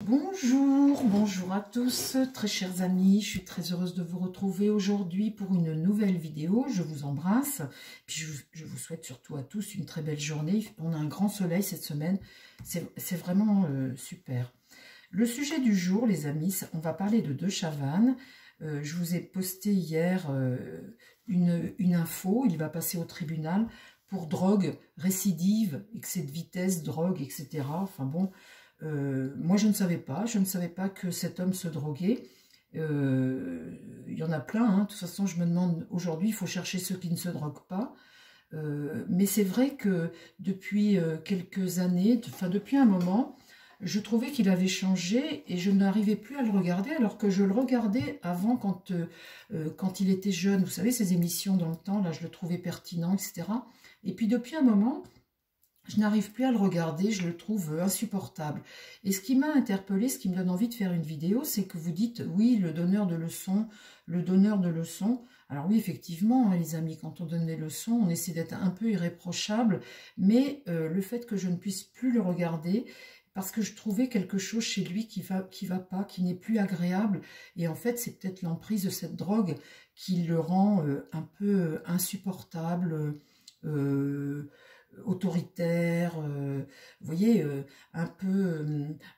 Bonjour, bonjour à tous, très chers amis, je suis très heureuse de vous retrouver aujourd'hui pour une nouvelle vidéo. Je vous embrasse, puis je vous souhaite surtout à tous une très belle journée. On a un grand soleil cette semaine, c'est vraiment super. Le sujet du jour, les amis, on va parler de De Chavannes. Je vous ai posté hier une info, il va passer au tribunal pour drogue récidive, excès de vitesse, drogue, etc. Enfin bon... moi, je ne savais pas que cet homme se droguait. Il y en a plein, hein. De toute façon, je me demande, aujourd'hui, il faut chercher ceux qui ne se droguent pas. Mais c'est vrai que depuis quelques années, enfin depuis un moment, je trouvais qu'il avait changé et je n'arrivais plus à le regarder, alors que je le regardais avant quand il était jeune. Vous savez, ces émissions dans le temps, là, je le trouvais pertinent, etc. Et puis depuis un moment... je n'arrive plus à le regarder, je le trouve insupportable. Et ce qui m'a interpellée, ce qui me donne envie de faire une vidéo, c'est que vous dites, oui, le donneur de leçons, le donneur de leçons. Alors oui, effectivement, hein, les amis, quand on donne des leçons, on essaie d'être un peu irréprochable, mais le fait que je ne puisse plus le regarder, parce que je trouvais quelque chose chez lui qui va pas, qui n'est plus agréable, et en fait, c'est peut-être l'emprise de cette drogue qui le rend un peu insupportable, autoritaire, vous voyez, un peu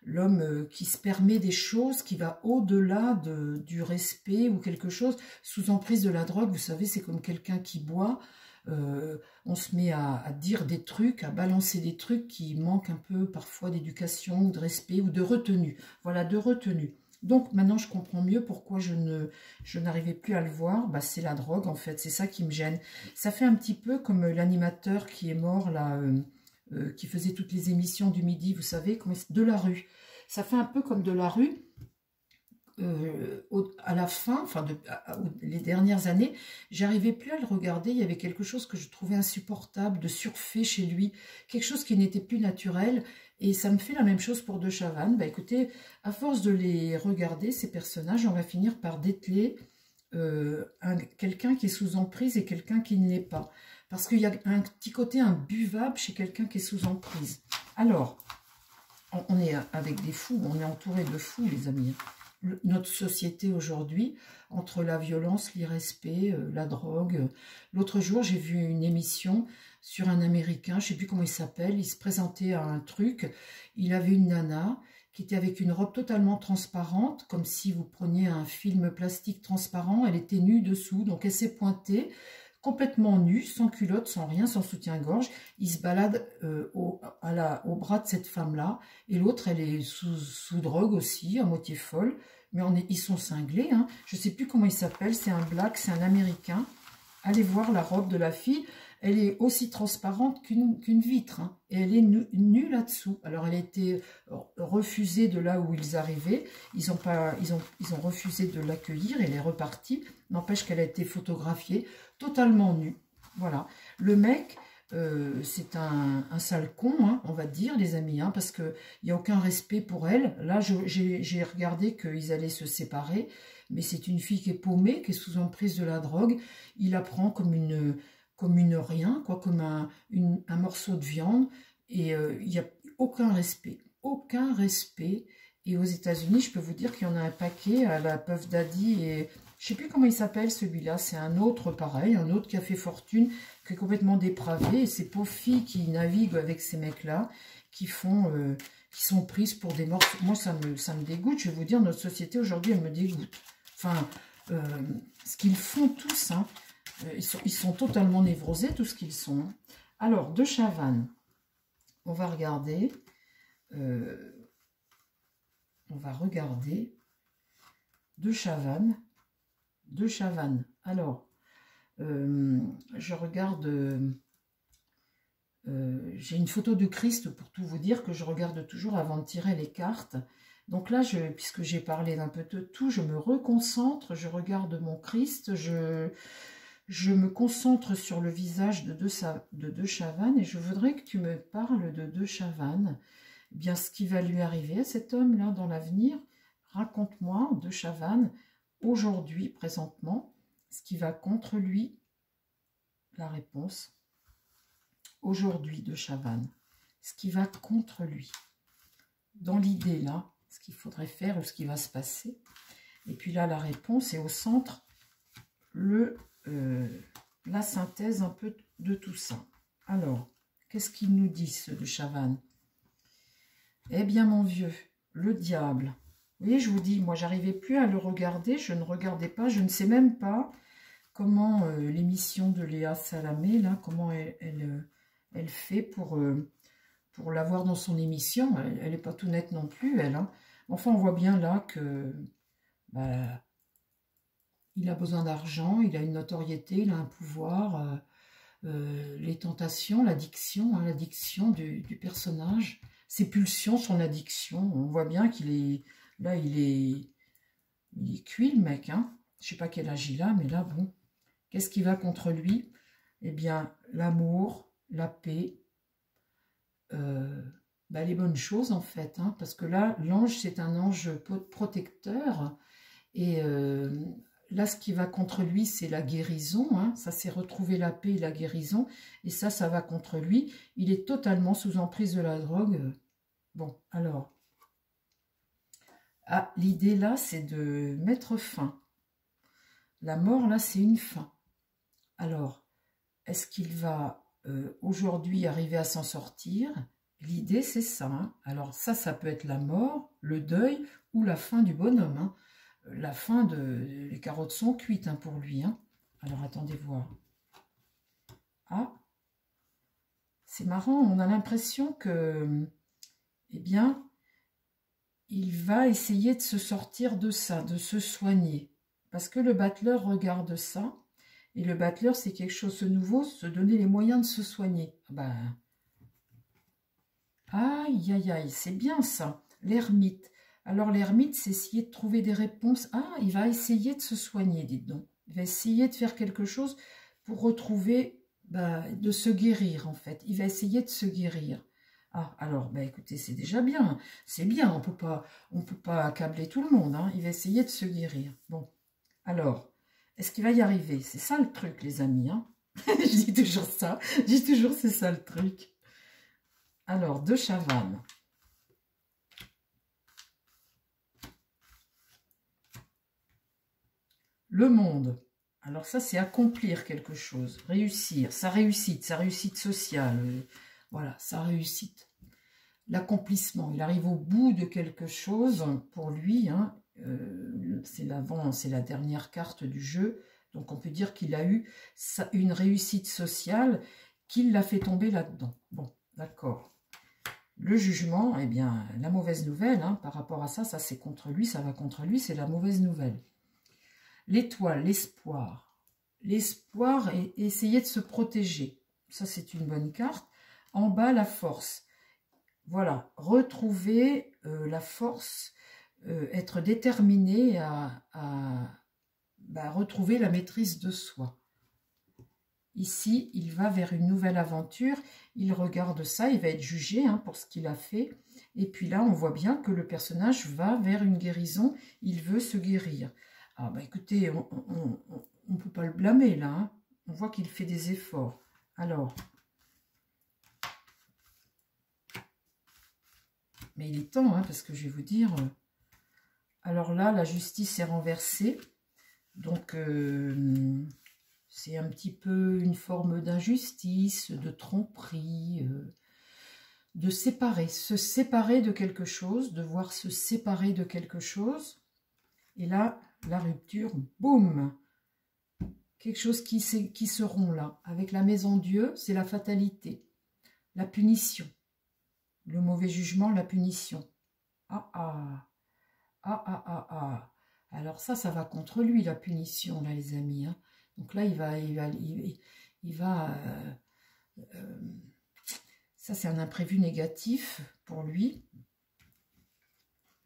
l'homme qui se permet des choses qui va au-delà du respect ou quelque chose, sous emprise de la drogue. Vous savez, c'est comme quelqu'un qui boit, on se met à dire des trucs, à balancer des trucs qui manquent un peu parfois d'éducation ou de respect ou de retenue. Voilà, de retenue. Donc maintenant je comprends mieux pourquoi je n'arrivais plus à le voir. Bah, c'est la drogue en fait, c'est ça qui me gêne. Ça fait un petit peu comme l'animateur qui est mort là, qui faisait toutes les émissions du midi, vous savez, Delarue. Ça fait un peu comme Delarue. À la fin, enfin les dernières années, j'arrivais plus à le regarder. Il y avait quelque chose que je trouvais insupportable, de surfait chez lui, quelque chose qui n'était plus naturel. Et ça me fait la même chose pour De Chavannes. Bah écoutez, à force de les regarder, ces personnages, on va finir par dételer quelqu'un qui est sous emprise et quelqu'un qui ne l'est pas. Parce qu'il y a un petit côté imbuvable chez quelqu'un qui est sous emprise. Alors, on est avec des fous, on est entouré de fous, les amis. Notre société aujourd'hui, entre la violence, l'irrespect, la drogue. L'autre jour, j'ai vu une émission sur un Américain, je ne sais plus comment il s'appelle, il se présentait à un truc, il avait une nana qui était avec une robe totalement transparente, comme si vous preniez un film plastique transparent, elle était nue dessous, donc elle s'est pointée, complètement nue, sans culotte, sans rien, sans soutien-gorge. Il se balade au bras de cette femme-là, et l'autre, elle est sous drogue aussi, à moitié folle, mais ils sont cinglés, hein. Je ne sais plus comment il s'appelle, c'est un black, c'est un Américain. Allez voir la robe de la fille, elle est aussi transparente qu'une vitre, hein, et elle est nue là-dessous. Alors elle a été refusée de là où ils arrivaient, ils ont refusé de l'accueillir, elle est repartie, n'empêche qu'elle a été photographiée totalement nue. Voilà, le mec... c'est un sale con, hein, on va dire, les amis, hein, parce qu'il n'y a aucun respect pour elle. Là, j'ai regardé qu'ils allaient se séparer, mais c'est une fille qui est paumée, qui est sous emprise de la drogue. Il la prend comme une rien, quoi, comme un morceau de viande, et il n'y a aucun respect. Aucun respect. Et aux États-Unis, je peux vous dire qu'il y en a un paquet à la Puff Daddy et... je ne sais plus comment il s'appelle celui-là, c'est un autre pareil, un autre qui a fait fortune, qui est complètement dépravé, et ces pauvres filles qui naviguent avec ces mecs-là, qui sont prises pour des morts. Moi, ça me dégoûte, je vais vous dire, notre société aujourd'hui, elle me dégoûte. Enfin, ce qu'ils font tous, hein, ils sont totalement névrosés, tout ce qu'ils sont. Hein. Alors, De Chavannes, on va regarder, De Chavannes. De Chavannes. Alors, je regarde, j'ai une photo de Christ pour tout vous dire que je regarde toujours avant de tirer les cartes. Donc là, puisque j'ai parlé d'un peu de tout, je me reconcentre, je regarde mon Christ, je me concentre sur le visage de De Chavannes et je voudrais que tu me parles de Chavannes. Eh bien, ce qui va lui arriver à cet homme-là dans l'avenir, raconte-moi, De Chavannes, aujourd'hui, présentement, ce qui va contre lui, la réponse. Aujourd'hui, De Chavannes, ce qui va contre lui. Dans l'idée, là, ce qu'il faudrait faire ou ce qui va se passer. Et puis là, la réponse est au centre, la synthèse un peu de tout ça. Alors, qu'est-ce qu'ils nous disent, ceux de Chavannes? Eh bien, mon vieux, le diable. Vous voyez, je vous dis, moi, j'arrivais plus à le regarder, je ne regardais pas, je ne sais même pas comment l'émission de Léa Salamé, là, comment elle fait pour l'avoir dans son émission. Elle n'est pas tout nette non plus, elle. Hein. Enfin, on voit bien là que bah, il a besoin d'argent, il a une notoriété, il a un pouvoir, les tentations, l'addiction, hein, l'addiction du personnage, ses pulsions, son addiction. On voit bien qu'il est... Là, il est cuit, le mec. Hein. Je ne sais pas quel âge il a, mais là, bon. Qu'est-ce qui va contre lui? Eh bien, l'amour, la paix, les bonnes choses, en fait. Hein, parce que là, l'ange, c'est un ange protecteur. Et là, ce qui va contre lui, c'est la guérison. Hein, ça, c'est retrouver la paix et la guérison. Et ça va contre lui. Il est totalement sous emprise de la drogue. Bon, alors... Ah, l'idée là, c'est de mettre fin. La mort, là, c'est une fin. Alors, est-ce qu'il va aujourd'hui arriver à s'en sortir? L'idée, c'est ça. Hein. Alors, ça peut être la mort, le deuil ou la fin du bonhomme. Hein. La fin de... Les carottes sont cuites hein, pour lui. Hein. Alors, attendez voir. Ah, c'est marrant. On a l'impression que, eh bien... il va essayer de se sortir de ça, de se soigner. Parce que le battleur regarde ça, et le battleur, c'est quelque chose de nouveau, se donner les moyens de se soigner. Ben, aïe, aïe, aïe, c'est bien ça, l'ermite. Alors l'ermite, c'est essayer de trouver des réponses. Ah, il va essayer de se soigner, dites donc. Il va essayer de faire quelque chose pour retrouver, de se guérir en fait. Il va essayer de se guérir. Ah, alors, écoutez, c'est déjà bien. C'est bien, on peut pas accabler tout le monde. Hein. Il va essayer de se guérir. Bon, alors, est-ce qu'il va y arriver? C'est ça le truc, les amis. Hein. Je dis toujours ça. Je dis toujours, c'est ça le truc. Alors, de Chavannes. Le monde. Alors ça, c'est accomplir quelque chose, réussir, sa réussite sociale. Voilà, sa réussite. L'accomplissement, il arrive au bout de quelque chose pour lui. Hein, c'est la dernière carte du jeu. Donc on peut dire qu'il a eu une réussite sociale qui l'a fait tomber là-dedans. Bon, d'accord. Le jugement, eh bien, la mauvaise nouvelle, hein, par rapport à ça, ça c'est contre lui, ça va contre lui, c'est la mauvaise nouvelle. L'étoile, l'espoir. L'espoir et essayer de se protéger. Ça, c'est une bonne carte. En bas, la force. Voilà, retrouver la force, être déterminé à retrouver la maîtrise de soi. Ici, il va vers une nouvelle aventure. Il regarde ça, il va être jugé hein, pour ce qu'il a fait. Et puis là, on voit bien que le personnage va vers une guérison. Il veut se guérir. Ah écoutez, on ne peut pas le blâmer là. Hein. On voit qu'il fait des efforts. Alors, mais il est temps, hein, parce que je vais vous dire... alors là, la justice est renversée. Donc, c'est un petit peu une forme d'injustice, de tromperie, de séparer. Se séparer de quelque chose, devoir se séparer de quelque chose. Et là, la rupture, boum! Quelque chose qui se rompt là. Avec la maison Dieu, c'est la fatalité, la punition. Le mauvais jugement, la punition. Ah, ah, ah, ah, ah, ah. Alors ça va contre lui, la punition, là, les amis. Hein. Donc là, il va ça, c'est un imprévu négatif pour lui.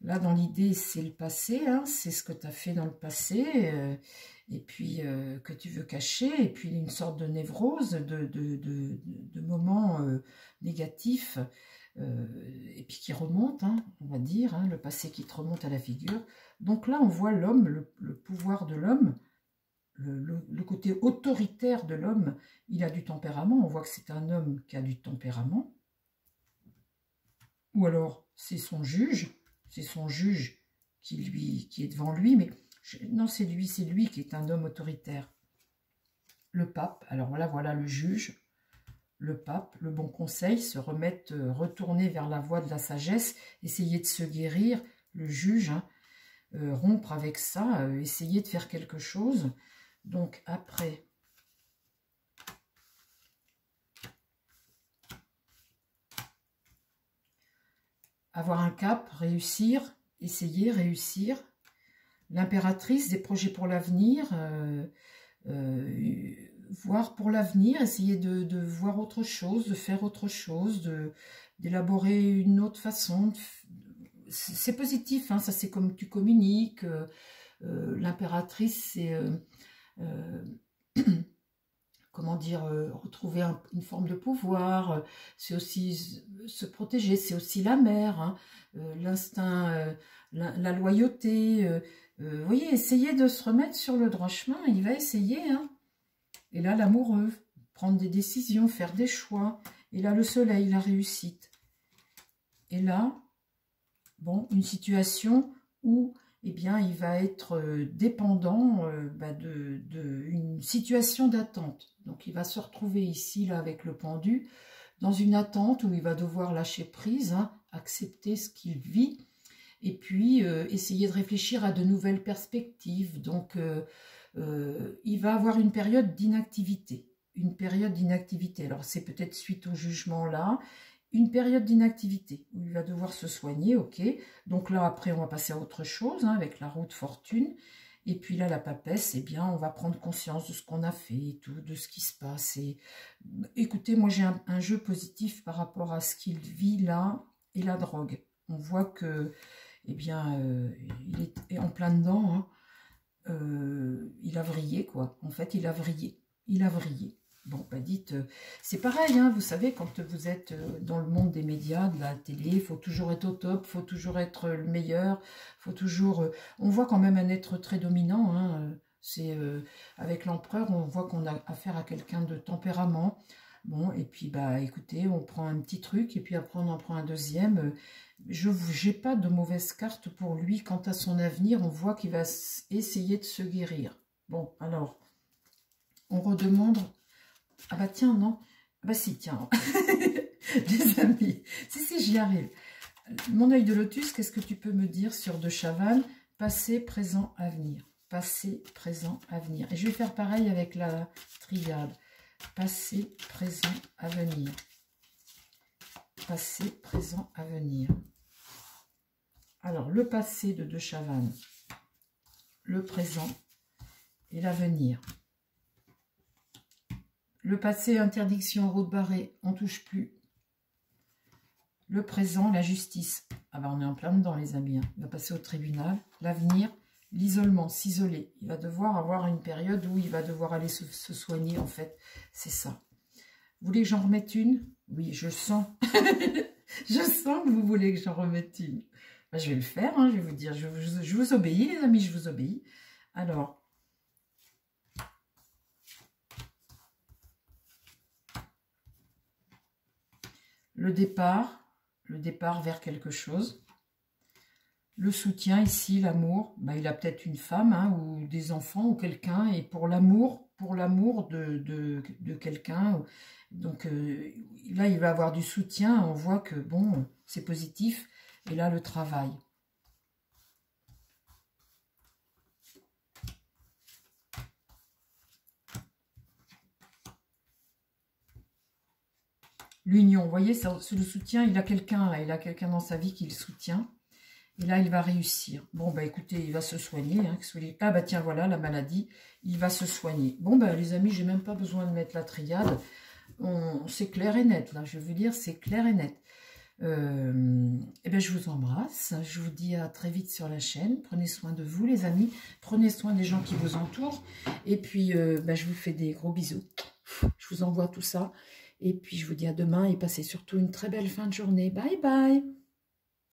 Là, dans l'idée, c'est le passé, hein, c'est ce que tu as fait dans le passé, et puis que tu veux cacher, et puis une sorte de névrose, de moments négatifs, et puis qui remontent, hein, on va dire, hein, le passé qui te remonte à la figure. Donc là, on voit l'homme, le pouvoir de l'homme, le côté autoritaire de l'homme, il a du tempérament, on voit que c'est un homme qui a du tempérament, ou alors c'est son juge. c'est son juge qui est devant lui, mais non, c'est lui qui est un homme autoritaire. Le pape, alors là, voilà le juge, le pape, le bon conseil, se remettre, retourner vers la voie de la sagesse, essayer de se guérir, le juge, hein, rompre avec ça, essayer de faire quelque chose. Donc après, avoir un cap, réussir, essayer, réussir. L'impératrice, des projets pour l'avenir, voir pour l'avenir, essayer de voir autre chose, de faire autre chose, d'élaborer une autre façon. C'est positif, hein, ça c'est comme tu communiques. L'impératrice, c'est... comment dire, retrouver une forme de pouvoir, c'est aussi se protéger, c'est aussi la mère, hein, l'instinct, la loyauté. Vous voyez, essayer de se remettre sur le droit chemin, il va essayer. Hein. Et là, l'amoureux, prendre des décisions, faire des choix. Et là, le soleil, la réussite. Et là, bon, une situation où eh bien, il va être dépendant d'une situation d'attente. Donc, il va se retrouver ici, là, avec le pendu, dans une attente où il va devoir lâcher prise, hein, accepter ce qu'il vit, et puis essayer de réfléchir à de nouvelles perspectives. Donc, il va avoir une période d'inactivité. Une période d'inactivité. Alors, c'est peut-être suite au jugement, là, une période d'inactivité où il va devoir se soigner, ok. Donc là, après, on va passer à autre chose, hein, avec la roue de fortune. Et puis là, la papesse, eh bien, on va prendre conscience de ce qu'on a fait et tout, de ce qui se passe. Et écoutez, moi, j'ai un jeu positif par rapport à ce qu'il vit là et la drogue. On voit que, eh bien, il est en plein dedans, hein. Il a vrillé, quoi. En fait, il a vrillé. Il a vrillé. Bon, bah dites, c'est pareil, hein, vous savez, quand vous êtes dans le monde des médias, de la télé, il faut toujours être au top, il faut toujours être le meilleur, faut toujours... on voit quand même un être très dominant, hein, c'est avec l'empereur, on voit qu'on a affaire à quelqu'un de tempérament. Bon, et puis, bah écoutez, on prend un petit truc, et puis après on en prend un deuxième. Je n'ai pas de mauvaise carte pour lui. Quant à son avenir, on voit qu'il va essayer de se guérir. Bon, alors, on redemande... Ah bah tiens, non. Ah bah si, tiens. Les amis, si, j'y arrive. Mon œil de lotus, qu'est-ce que tu peux me dire sur De Chavannes? Passé, présent, avenir. Passé, présent, avenir. Et je vais faire pareil avec la triade. Passé, présent, avenir. Passé, présent, avenir. Alors, le passé de Chavannes, le présent et l'avenir. Le passé, interdiction, route barrée, on ne touche plus. Le présent, la justice. Ah ben on est en plein dedans les amis. Hein. Il va passer au tribunal. L'avenir, l'isolement, s'isoler. Il va devoir avoir une période où il va devoir aller se soigner en fait. C'est ça. Vous voulez que j'en remette une? Oui, je sens. Je sens que vous voulez que j'en remette une. Ben, je vais le faire, hein, je vais vous dire. Je vous obéis les amis, je vous obéis. Alors... le départ vers quelque chose. Le soutien ici, l'amour, ben, il a peut-être une femme hein, ou des enfants ou quelqu'un, et pour l'amour de quelqu'un. Donc là, il va avoir du soutien, on voit que bon, c'est positif. Et là, le travail. L'union, vous voyez, c'est le soutien, il a quelqu'un dans sa vie qui le soutient. Et là, il va réussir. Bon, bah écoutez, il va se soigner. Hein, ah bah tiens, voilà, la maladie, il va se soigner. Bon, bah les amis, j'ai même pas besoin de mettre la triade. C'est clair et net, là, je veux dire, c'est clair et net. Et ben, je vous embrasse. Je vous dis à très vite sur la chaîne. Prenez soin de vous, les amis. Prenez soin des gens qui vous entourent. Et puis, bah, je vous fais des gros bisous. Je vous envoie tout ça. Et puis, je vous dis à demain et passez surtout une très belle fin de journée. Bye bye!